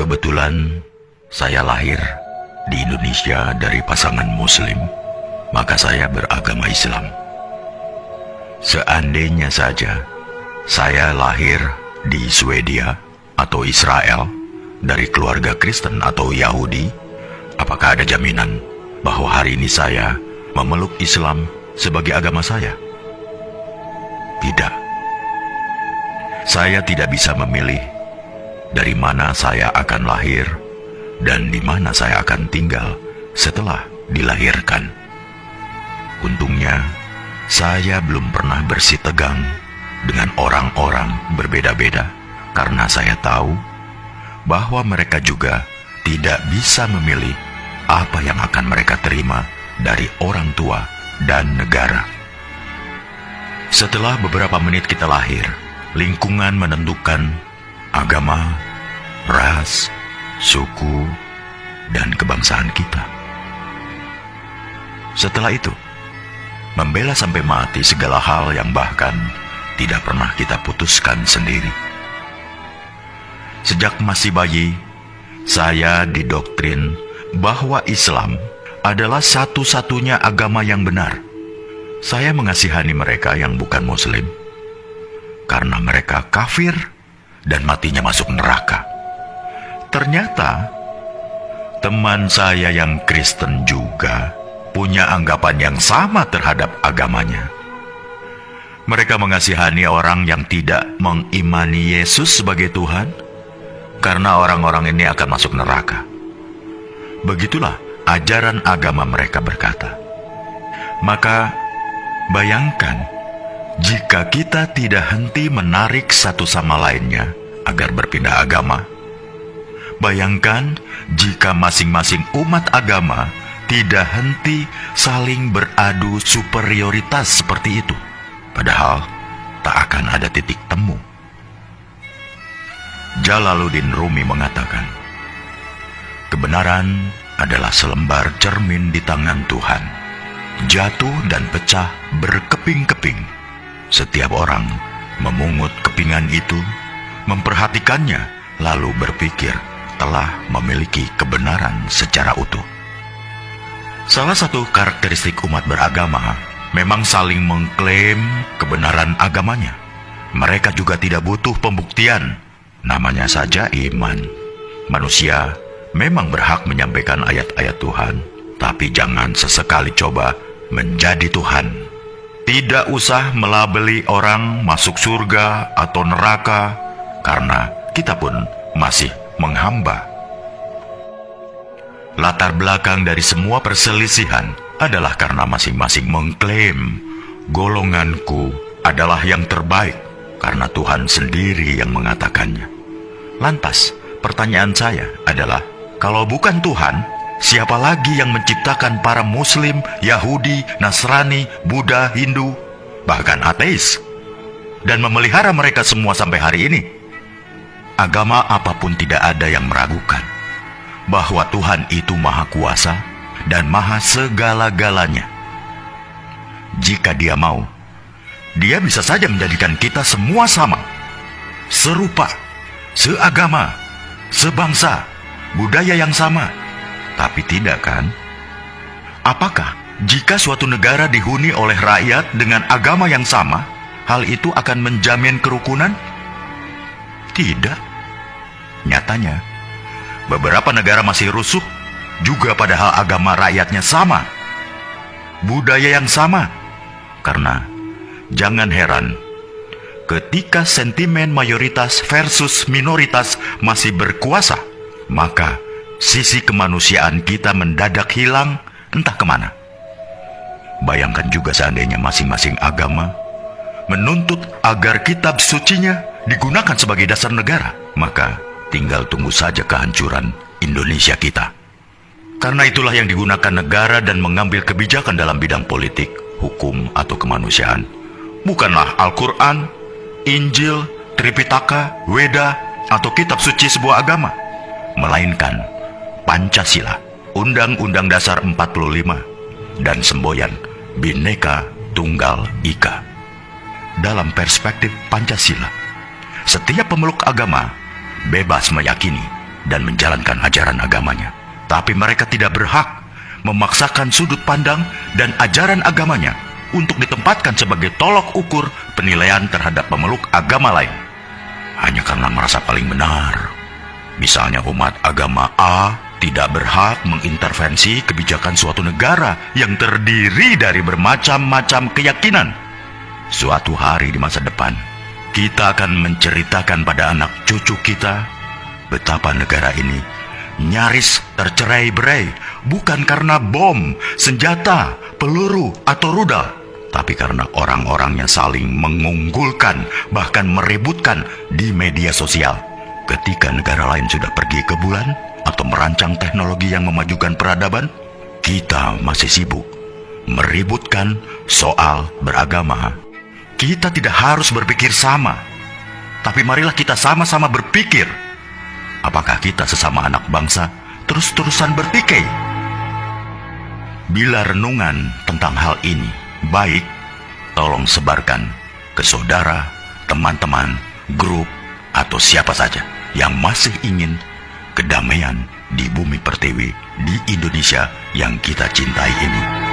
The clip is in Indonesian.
Kebetulan saya lahir di Indonesia dari pasangan Muslim, maka saya beragama Islam. Seandainya saja saya lahir di Swedia atau Israel dari keluarga Kristen atau Yahudi, apakah ada jaminan bahwa hari ini saya memeluk Islam sebagai agama saya? Tidak. Saya tidak bisa memilih dari mana saya akan lahir dan di mana saya akan tinggal setelah dilahirkan. Untungnya, saya belum pernah bersitegang dengan orang-orang berbeda-beda karena saya tahu bahwa mereka juga tidak bisa memilih apa yang akan mereka terima dari orang tua dan negara. Setelah beberapa menit kita lahir, lingkungan menentukan agama, ras, suku, dan kebangsaan kita. Setelah itu, membela sampai mati segala hal yang bahkan tidak pernah kita putuskan sendiri. Sejak masih bayi, saya didoktrin bahwa Islam adalah satu-satunya agama yang benar. Saya mengasihani mereka yang bukan Muslim, karena mereka kafir dan matinya masuk neraka. Ternyata, teman saya yang Kristen juga punya anggapan yang sama terhadap agamanya. Mereka mengasihani orang yang tidak mengimani Yesus sebagai Tuhan, karena orang-orang ini akan masuk neraka. Begitulah ajaran agama mereka berkata. Maka, bayangkan, jika kita tidak henti menarik satu sama lainnya agar berpindah agama. Bayangkan jika masing-masing umat agama tidak henti saling beradu superioritas seperti itu. Padahal tak akan ada titik temu. Jalaluddin Rumi mengatakan, kebenaran adalah selembar cermin di tangan Tuhan. Jatuh dan pecah berkeping-keping. Setiap orang memungut kepingan itu, memperhatikannya, lalu berpikir telah memiliki kebenaran secara utuh. Salah satu karakteristik umat beragama memang saling mengklaim kebenaran agamanya. Mereka juga tidak butuh pembuktian, namanya saja iman. Manusia memang berhak menyampaikan ayat-ayat Tuhan, tapi jangan sesekali coba menjadi Tuhan. Tidak usah melabeli orang masuk surga atau neraka, karena kita pun masih menghamba. Latar belakang dari semua perselisihan adalah karena masing-masing mengklaim golonganku adalah yang terbaik, karena Tuhan sendiri yang mengatakannya. Lantas, pertanyaan saya adalah, kalau bukan Tuhan, siapa lagi yang menciptakan para Muslim, Yahudi, Nasrani, Buddha, Hindu, bahkan ateis, dan memelihara mereka semua sampai hari ini? Agama apapun tidak ada yang meragukan bahwa Tuhan itu Maha Kuasa dan Maha Segala-galanya. Jika Dia mau, Dia bisa saja menjadikan kita semua sama, serupa, seagama, sebangsa, budaya yang sama. Tapi tidak kan? Apakah jika suatu negara dihuni oleh rakyat dengan agama yang sama, hal itu akan menjamin kerukunan? Tidak. Nyatanya, beberapa negara masih rusuh juga padahal agama rakyatnya sama, budaya yang sama. Karena jangan heran, ketika sentimen mayoritas versus minoritas masih berkuasa, maka sisi kemanusiaan kita mendadak hilang entah kemana. Bayangkan juga seandainya masing-masing agama menuntut agar kitab sucinya digunakan sebagai dasar negara, maka tinggal tunggu saja kehancuran Indonesia kita. Karena itulah yang digunakan negara dan mengambil kebijakan dalam bidang politik, hukum, atau kemanusiaan. Bukanlah Al-Quran, Injil, Tripitaka, Weda, atau kitab suci sebuah agama, melainkan Pancasila, Undang-Undang Dasar 45, dan semboyan Bhinneka Tunggal Ika. Dalam perspektif Pancasila, setiap pemeluk agama bebas meyakini dan menjalankan ajaran agamanya. Tapi mereka tidak berhak memaksakan sudut pandang dan ajaran agamanya untuk ditempatkan sebagai tolok ukur penilaian terhadap pemeluk agama lain, hanya karena merasa paling benar. Misalnya umat agama A tidak berhak mengintervensi kebijakan suatu negara yang terdiri dari bermacam-macam keyakinan. Suatu hari di masa depan, kita akan menceritakan pada anak cucu kita betapa negara ini nyaris tercerai-berai, bukan karena bom, senjata, peluru, atau rudal, tapi karena orang-orang yang saling mengunggulkan, bahkan merebutkan di media sosial. Ketika negara lain sudah pergi ke bulan atau merancang teknologi yang memajukan peradaban, kita masih sibuk meributkan soal beragama. Kita tidak harus berpikir sama, tapi marilah kita sama-sama berpikir. Apakah kita sesama anak bangsa terus-terusan bertikai? Bila renungan tentang hal ini baik, tolong sebarkan ke saudara, teman-teman, grup, atau siapa saja yang masih ingin kedamaian di bumi pertiwi di Indonesia yang kita cintai ini.